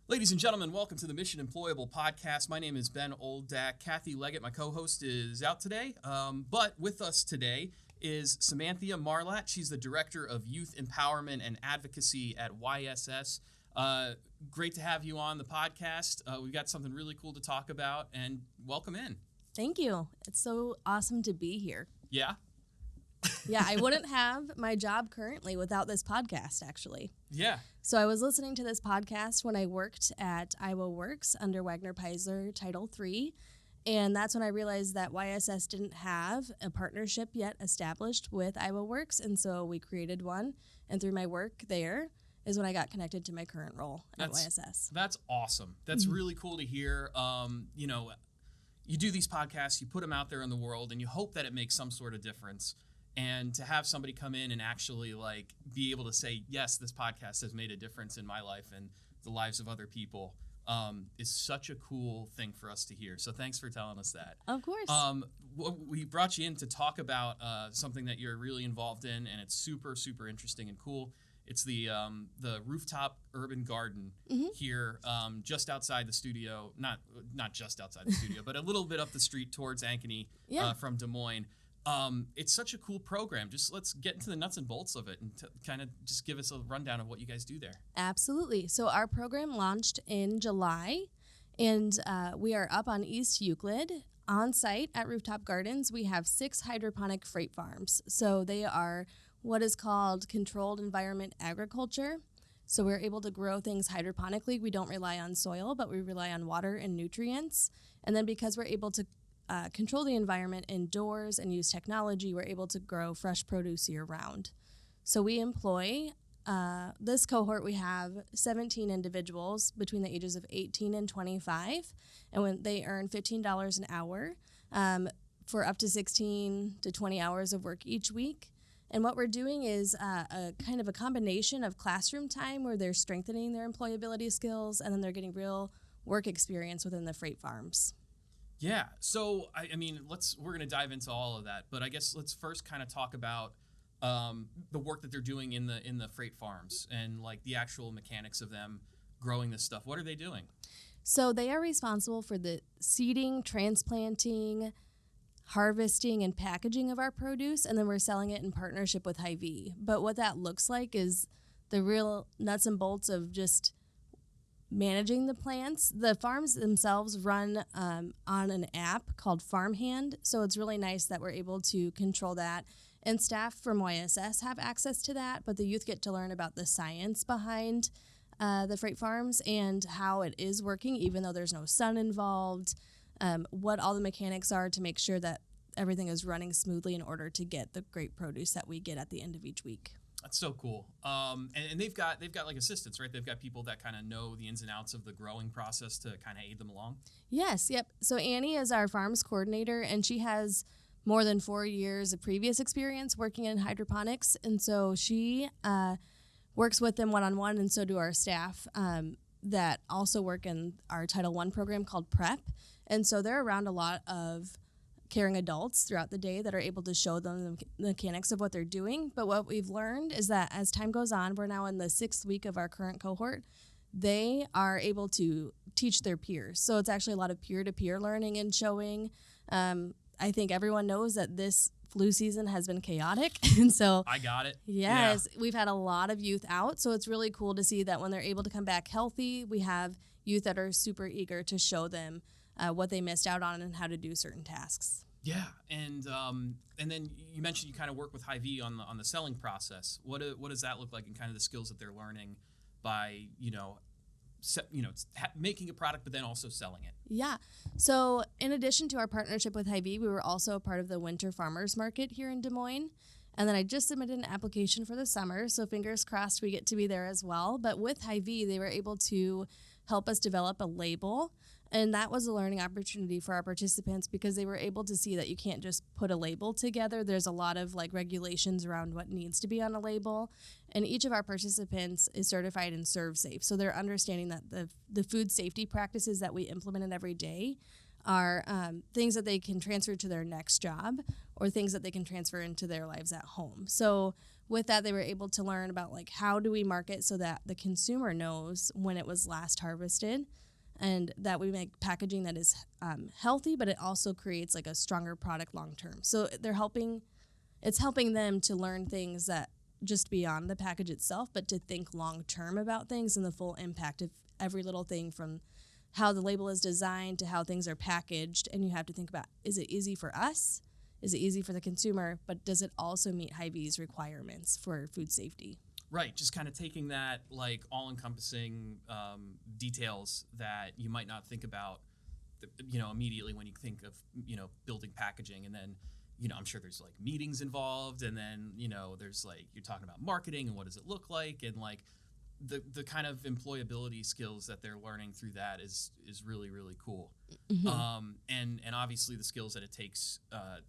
Ladies and gentlemen, welcome to the Mission Employable podcast. My name is Ben Oldak. Kathy Leggett, my co-host, is out today, but with us today is Samantha Marlatt. She's the Director of Youth Empowerment and Advocacy at YSS. Great to have you on the podcast. We've got something really cool to talk about, and welcome in. Thank you. It's so awesome to be here. Yeah? Yeah, I wouldn't have my job currently without this podcast, actually. Yeah. So I was listening to this podcast when I worked at IowaWORKS under Wagner Peisler Title III, and that's when I realized that YSS didn't have a partnership yet established with IowaWORKS, and so we created one, and through my work there is when I got connected to my current role at YSS. That's awesome. That's really cool to hear. You do these podcasts, you put them out there in the world, and you hope that it makes some sort of difference. And to have somebody come in and actually be able to say, yes, this podcast has made a difference in my life and the lives of other people is such a cool thing for us to hear. So thanks for telling us that. Of course. We brought you in to talk about something that you're really involved in, and it's super, super interesting and cool. It's the rooftop urban garden here, just outside the studio. Not just outside the studio, but a little bit up the street towards Ankeny from Des Moines. It's such a cool program. Just let's get into the nuts and bolts of it and kind of just give us a rundown of what you guys do there. Absolutely. So our program launched in July, and we are up on East Euclid. On site at Rooftop Gardens, we have 6 hydroponic freight farms. So they are what is called controlled environment agriculture. So we're able to grow things hydroponically. We don't rely on soil, but we rely on water and nutrients. And then because we're able to control the environment indoors and use technology, we're able to grow fresh produce year-round. So we employ, this cohort, we have 17 individuals between the ages of 18 and 25, and when they earn $15 an hour for up to 16 to 20 hours of work each week. And what we're doing is a kind of a combination of classroom time where they're strengthening their employability skills, and then they're getting real work experience within the freight farms. Yeah, so we're going to dive into all of that, but I guess let's first kind of talk about the work that they're doing in the freight farms and the actual mechanics of them growing this stuff. What are they doing? So they are responsible for the seeding, transplanting, harvesting, and packaging of our produce, and then we're selling it in partnership with Hy-Vee. But what that looks like is the real nuts and bolts of just managing the plants. The farms themselves run on an app called Farmhand, so it's really nice that we're able to control that. And staff from YSS have access to that, but the youth get to learn about the science behind the freight farms and how it is working, even though there's no sun involved, what all the mechanics are to make sure that everything is running smoothly in order to get the great produce that we get at the end of each week. That's so cool. And they've got assistants, right? They've got people that kind of know the ins and outs of the growing process to kind of aid them along. Yes, yep. So Annie is our farms coordinator, and she has more than 4 years of previous experience working in hydroponics, and so she works with them one-on-one, and so do our staff that also work in our Title I program called PrEP. And so they're around a lot of caring adults throughout the day that are able to show them the mechanics of what they're doing. But what we've learned is that as time goes on, we're now in the 6th week of our current cohort, they are able to teach their peers. So it's actually a lot of peer-to-peer learning and showing. I think everyone knows that this flu season has been chaotic. And so I got it. Yes, we've had a lot of youth out. So it's really cool to see that when they're able to come back healthy, we have youth that are super eager to show them what they missed out on and how to do certain tasks. Yeah, and then you mentioned you kind of work with Hy-Vee on the selling process. What does that look like, and kind of the skills that they're learning by making a product, but then also selling it? Yeah. So in addition to our partnership with Hy-Vee, we were also a part of the Winter Farmers Market here in Des Moines. And then I just submitted an application for the summer, so fingers crossed we get to be there as well. But with Hy-Vee, they were able to help us develop a label. And that was a learning opportunity for our participants because they were able to see that you can't just put a label together. There's a lot of regulations around what needs to be on a label. And each of our participants is certified in ServSafe. So they're understanding that the food safety practices that we implement every day are things that they can transfer to their next job or things that they can transfer into their lives at home. So with that, they were able to learn about like how do we market so that the consumer knows when it was last harvested, and that we make packaging that is healthy, but it also creates like a stronger product long term. So it's helping them to learn things that just beyond the package itself, but to think long term about things and the full impact of every little thing, from how the label is designed to how things are packaged. And you have to think about, is it easy for us? Is it easy for the consumer? But does it also meet Hy-Vee's requirements for food safety? Right, just kind of taking that like all-encompassing details that you might not think about, immediately when you think of, building packaging. And then, I'm sure there's like meetings involved, and then, there's like, you're talking about marketing and what does it look like, and like the kind of employability skills that they're learning through that is really, really cool. Mm-hmm. And obviously the skills that it takes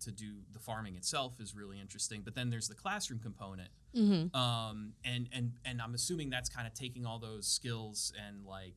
to do the farming itself is really interesting. But then there's the classroom component. Mm-hmm. And I'm assuming that's kind of taking all those skills and like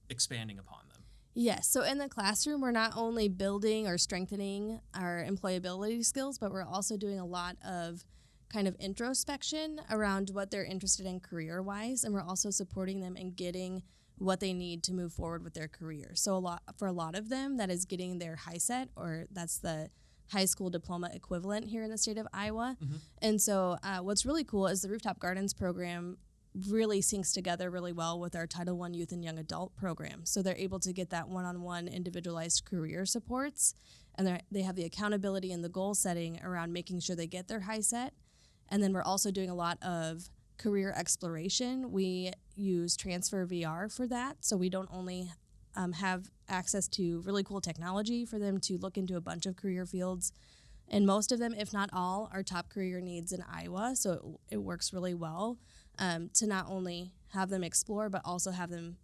expanding upon them. Yes. So in the classroom, we're not only building or strengthening our employability skills, but we're also doing a lot of kind of introspection around what they're interested in career-wise, and we're also supporting them in getting what they need to move forward with their career. So for a lot of them, that is getting their HiSET, or that's the high school diploma equivalent here in the state of Iowa. Mm-hmm. And so what's really cool is the Rooftop Gardens program really syncs together really well with our Title I Youth and Young Adult program. So they're able to get that one-on-one individualized career supports, and they have the accountability and the goal setting around making sure they get their HiSET. And then we're also doing a lot of career exploration. We use Transfer VR for that. So we don't only have access to really cool technology for them to look into a bunch of career fields. And most of them, if not all, are top career needs in Iowa. So it works really well to not only have them explore, but also have them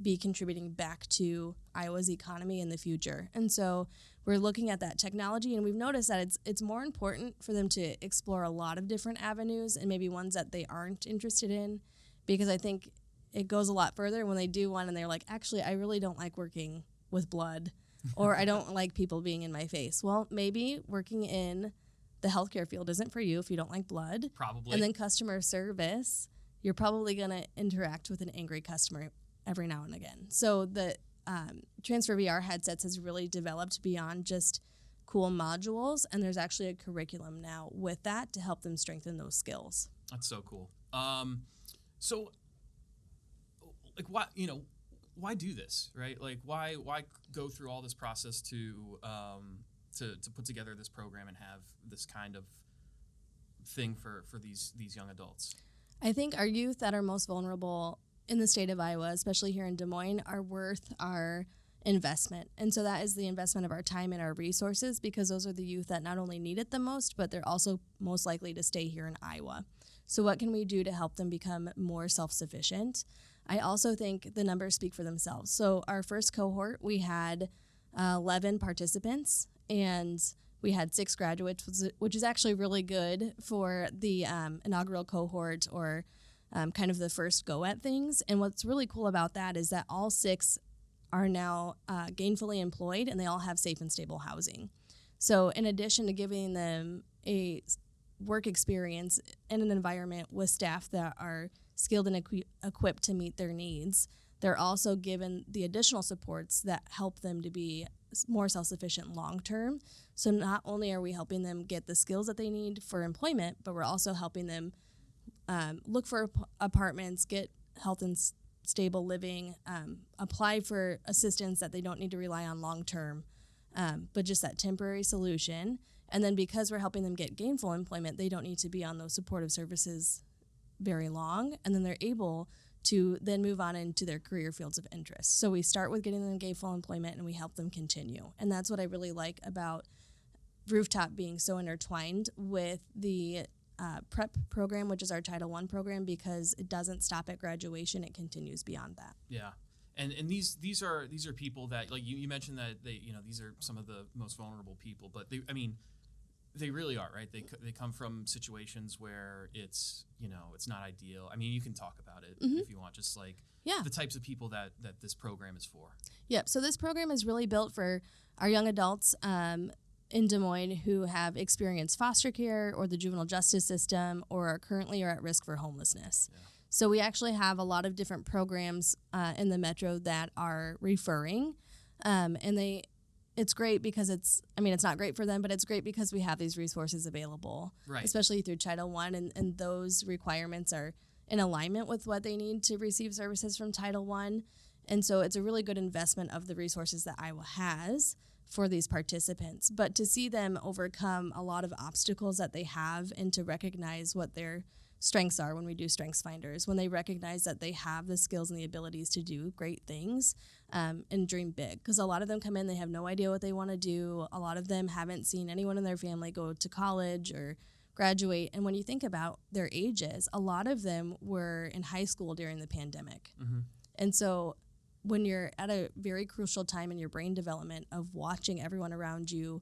be contributing back to Iowa's economy in the future. And so we're looking at that technology, and we've noticed that it's more important for them to explore a lot of different avenues and maybe ones that they aren't interested in, because I think it goes a lot further when they do one and they're like, actually, I really don't like working with blood, or I don't like people being in my face. Well, maybe working in the healthcare field isn't for you if you don't like blood. Probably. And then customer service, you're probably going to interact with an angry customer every now and again. So the Transfer VR headsets has really developed beyond just cool modules, and there's actually a curriculum now with that to help them strengthen those skills. That's so cool. So, like, why do this, right? Like, why go through all this process to put together this program and have this kind of thing for these young adults? I think our youth that are most vulnerable in the state of Iowa, especially here in Des Moines, are worth our investment. And so that is the investment of our time and our resources, because those are the youth that not only need it the most, but they're also most likely to stay here in Iowa. So what can we do to help them become more self-sufficient? I also think the numbers speak for themselves. So our first cohort, we had 11 participants, and we had 6 graduates, which is actually really good for the inaugural cohort, or kind of the first go at things. And what's really cool about that is that all 6 are now gainfully employed, and they all have safe and stable housing. So in addition to giving them a work experience in an environment with staff that are skilled and equipped to meet their needs, they're also given the additional supports that help them to be more self-sufficient long-term. So not only are we helping them get the skills that they need for employment, but we're also helping them look for apartments, get health and stable living, apply for assistance that they don't need to rely on long-term, but just that temporary solution. And then because we're helping them get gainful employment, they don't need to be on those supportive services very long. And then they're able to then move on into their career fields of interest. So we start with getting them gainful employment, and we help them continue. And that's what I really like about Rooftop being so intertwined with the prep program, which is our Title I program, because it doesn't stop at graduation; it continues beyond that. Yeah, and these are people that, like you mentioned, that these are some of the most vulnerable people, but they really are, right? They come from situations where it's not ideal. I mean, you can talk about it if you want, just like the types of people that this program is for. Yep. So this program is really built for our young adults. in Des Moines who have experienced foster care or the juvenile justice system or are currently at risk for homelessness. Yeah. So we actually have a lot of different programs in the metro that are referring, and it's great because it's not great for them, but it's great because we have these resources available, right, especially through Title I, and those requirements are in alignment with what they need to receive services from Title I. And so it's a really good investment of the resources that Iowa has for these participants. But to see them overcome a lot of obstacles that they have and to recognize what their strengths are when we do strengths finders, when they recognize that they have the skills and the abilities to do great things and dream big. Because a lot of them come in, they have no idea what they want to do. A lot of them haven't seen anyone in their family go to college or graduate. And when you think about their ages, a lot of them were in high school during the pandemic. Mm-hmm. And so when you're at a very crucial time in your brain development of watching everyone around you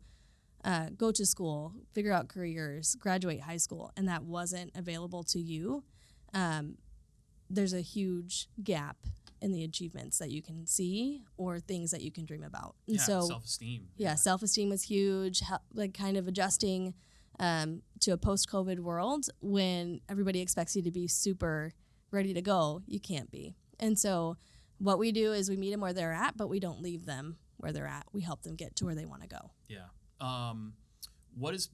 go to school, figure out careers, graduate high school, and that wasn't available to you, there's a huge gap in the achievements that you can see or things that you can dream about. And so self-esteem. Yeah, self-esteem was huge, like kind of adjusting to a post-COVID world when everybody expects you to be super ready to go. You can't be. And so what we do is we meet them where they're at, but we don't leave them where they're at. We help them get to where they want to go. Yeah. What has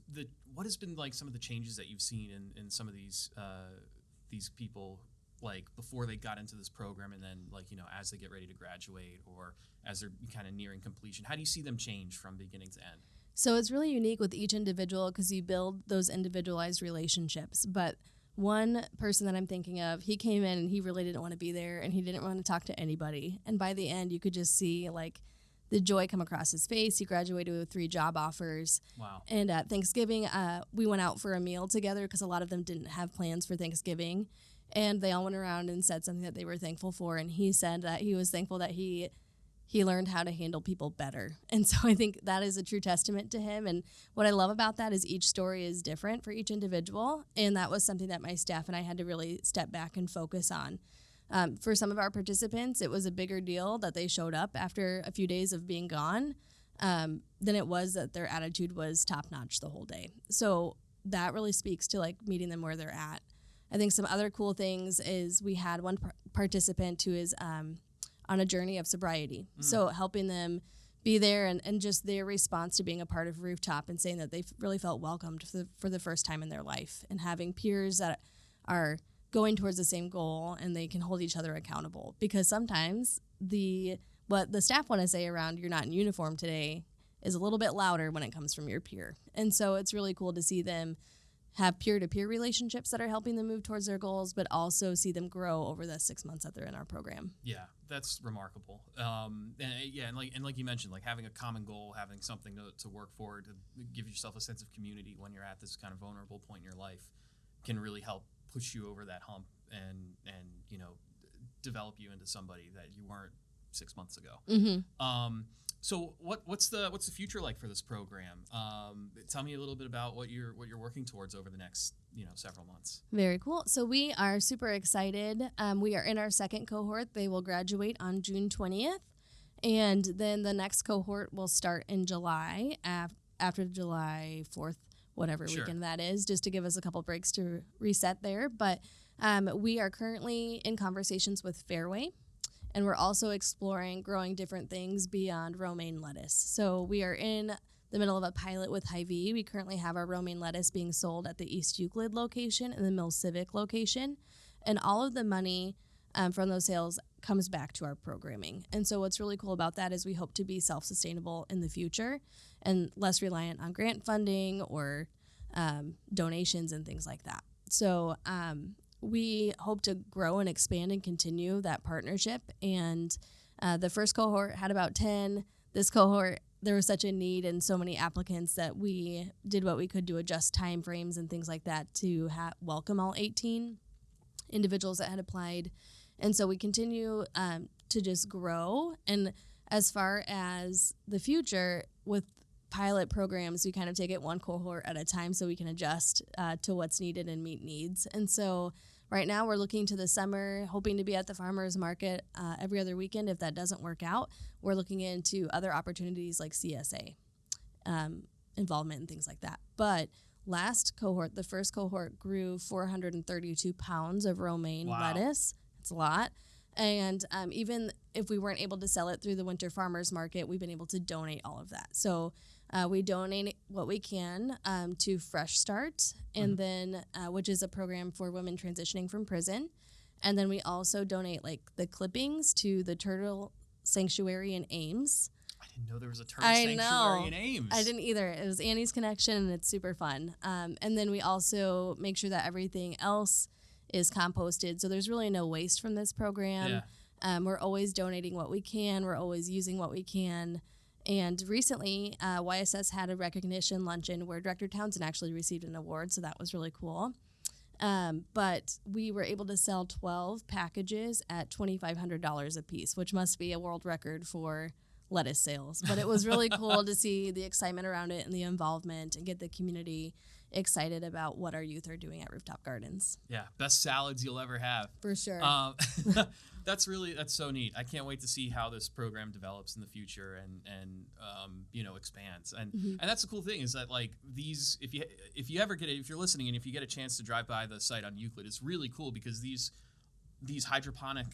been like some of the changes that you've seen in some of these people, like before they got into this program, and then like, you know, as they get ready to graduate or as they're kind of nearing completion? How do you see them change from beginning to end? So it's really unique with each individual because you build those individualized relationships. But one person that I'm thinking of, he came in and he really didn't want to be there and he didn't want to talk to anybody. And by the end, you could just see like the joy come across his face. He graduated with 3 job offers. Wow. And at Thanksgiving, we went out for a meal together because a lot of them didn't have plans for Thanksgiving. And they all went around and said something that they were thankful for. And he said that he was thankful that he learned how to handle people better. And so I think that is a true testament to him. And what I love about that is each story is different for each individual. And that was something that my staff and I had to really step back and focus on. For some of our participants, it was a bigger deal that they showed up after a few days of being gone than it was that their attitude was top-notch the whole day. So that really speaks to like meeting them where they're at. I think some other cool things is we had one participant who is on a journey of sobriety. So helping them be there and just their response to being a part of Rooftop and saying that they really felt welcomed for the first time in their life and having peers that are going towards the same goal and they can hold each other accountable. Because sometimes what the staff want to say around "you're not in uniform today" is a little bit louder when it comes from your peer. And so it's really cool to see them have peer-to-peer relationships that are helping them move towards their goals, but also see them grow over the 6 months that they're in our program. Yeah, that's remarkable. And like you mentioned, like having a common goal, having something to work for, to give yourself a sense of community when you're at this kind of vulnerable point in your life can really help push you over that hump and you know, develop you into somebody that you weren't 6 months ago. Mm-hmm. So what's the future like for this program? Tell me a little bit about what you're working towards over the next several months. Very cool. So we are super excited. We are in our second cohort. They will graduate on June 20th, and then the next cohort will start in July after July 4th, whatever weekend that is, just to give us a couple breaks to reset there. But we are currently in conversations with Fairway. And we're also exploring growing different things beyond romaine lettuce. So we are in the middle of a pilot with Hy-Vee. We currently have our romaine lettuce being sold at the East Euclid location and the Mill Civic location. And all of the money from those sales comes back to our programming. And so what's really cool about that is we hope to be self-sustainable in the future and less reliant on grant funding or donations and things like that. So we hope to grow and expand and continue that partnership. And the first cohort had about 10. This cohort, there was such a need and so many applicants that we did what we could to adjust time frames and things like that to welcome all 18 individuals that had applied. And so we continue to just grow. And as far as the future with pilot programs, we kind of take it one cohort at a time so we can adjust to what's needed and meet needs. And so right now we're looking to the summer, hoping to be at the farmers market every other weekend. If that doesn't work out, we're looking into other opportunities like CSA. involvement and things like that. But last cohort, the first cohort, grew 432 pounds of romaine lettuce. It's a lot. And even if we weren't able to sell it through the winter farmers market, we've been able to donate all of that. So we donate what we can to Fresh Start, and then which is a program for women transitioning from prison. And then we also donate like the clippings to the turtle sanctuary in Ames. I didn't know there was a turtle sanctuary in Ames. I didn't either. It was Annie's Connection, and it's super fun. And then we also make sure that everything else is composted. So there's really no waste from this program. Yeah. We're always donating what we can. We're always using what we can. And recently, YSS had a recognition luncheon where Director Townsend actually received an award, so that was really cool. But we were able to sell 12 packages at $2,500 a piece, which must be a world record for lettuce sales. But it was really cool to see the excitement around it and the involvement and get the community excited about what our youth are doing at Rooftop Gardens. Yeah, best salads you'll ever have. For sure. That's so neat. I can't wait to see how this program develops in the future and expands. And and that's the cool thing is that like these, if you're listening and if you get a chance to drive by the site on Euclid, it's really cool because these hydroponic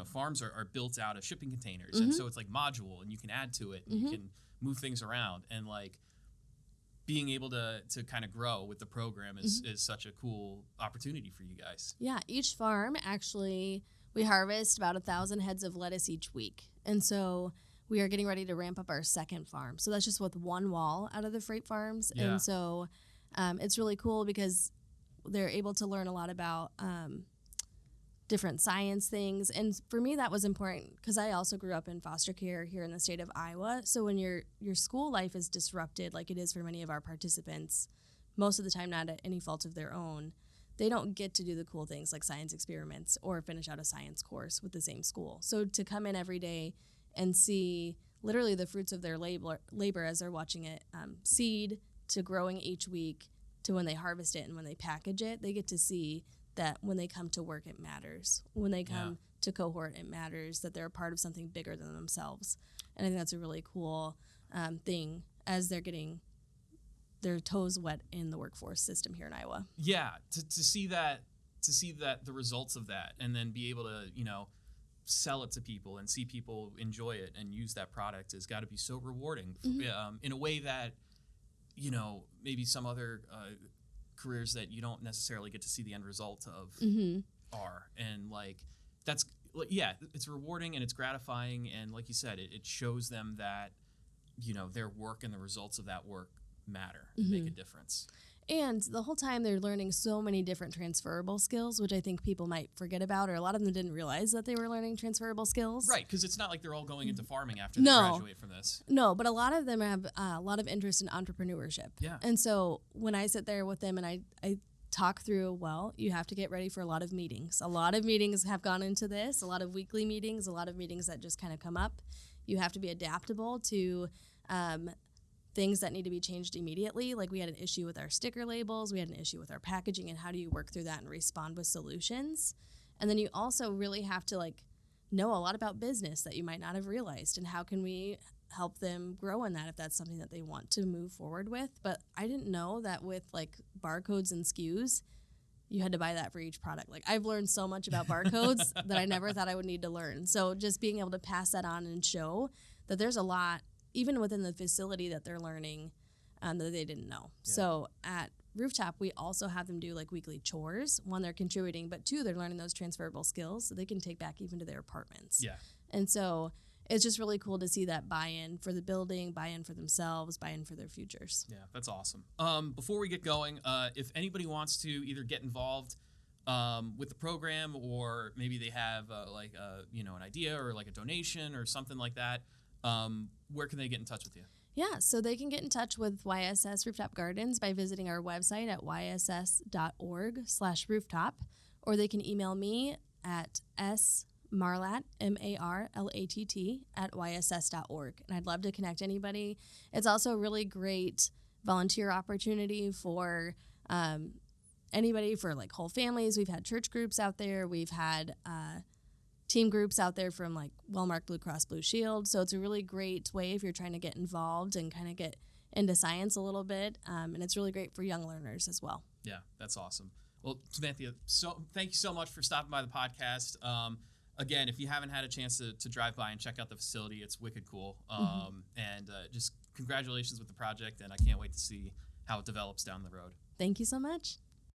farms are built out of shipping containers, and so it's like modular, and you can add to it, and you can move things around, and like being able to kind of grow with the program is such a cool opportunity for you guys. Yeah, each farm actually, we harvest about 1,000 heads of lettuce each week. And so we are getting ready to ramp up our second farm. So that's just with one wall out of the freight farms. Yeah. And so it's really cool because they're able to learn a lot about different science things. And for me, that was important because I also grew up in foster care here in the state of Iowa. So when your school life is disrupted, like it is for many of our participants, most of the time not at any fault of their own, they don't get to do the cool things like science experiments or finish out a science course with the same school. So to come in every day and see literally the fruits of their labor as they're watching it seed to growing each week to when they harvest it and when they package it, they get to see that when they come to work, it matters. When they come to cohort, it matters that they're a part of something bigger than themselves. And I think that's a really cool thing as they're getting their toes wet in the workforce system here in Iowa. Yeah, to see that the results of that, and then be able to sell it to people and see people enjoy it and use that product has got to be so rewarding in a way that maybe some other careers that you don't necessarily get to see the end result of are. And like it's rewarding and it's gratifying, and like you said, it shows them that their work and the results of that work matter and make a difference. And the whole time they're learning so many different transferable skills, which I think people might forget about, or a lot of them didn't realize that they were learning transferable skills. Right, because it's not like they're all going into farming after they graduate from this. No, but a lot of them have a lot of interest in entrepreneurship. Yeah. And so when I sit there with them and I talk through, well, you have to get ready for a lot of meetings. A lot of meetings have gone into this, a lot of weekly meetings, a lot of meetings that just kind of come up. You have to be adaptable to things that need to be changed immediately. Like we had an issue with our sticker labels, we had an issue with our packaging, and how do you work through that and respond with solutions? And then you also really have to know a lot about business that you might not have realized, and how can we help them grow in that if that's something that they want to move forward with. But I didn't know that with barcodes and SKUs, you had to buy that for each product. I've learned so much about barcodes that I never thought I would need to learn. So just being able to pass that on and show that there's a lot even within the facility that they're learning that they didn't know. Yeah. So at Rooftop, we also have them do weekly chores. One, they're contributing, but two, they're learning those transferable skills so they can take back even to their apartments. Yeah. And so it's just really cool to see that buy-in for the building, buy-in for themselves, buy-in for their futures. Yeah, that's awesome. Before we get going, if anybody wants to either get involved with the program, or maybe they have an idea or a donation or something like that, where can they get in touch with you? Yeah, so they can get in touch with YSS Rooftop Gardens by visiting our website at yss.org/rooftop, or they can email me at smarlatt, MARLATT, @yss.org. And I'd love to connect anybody. It's also a really great volunteer opportunity for anybody, for whole families. We've had church groups out there. We've had team groups out there from Wellmark Blue Cross Blue Shield. So it's a really great way if you're trying to get involved and kind of get into science a little bit, and it's really great for young learners as well. Yeah, that's awesome. Well, Samantha, thank you so much for stopping by the podcast. Again, if you haven't had a chance to drive by and check out the facility, it's wicked cool. And just congratulations with the project, and I can't wait to see how it develops down the road. Thank you so much.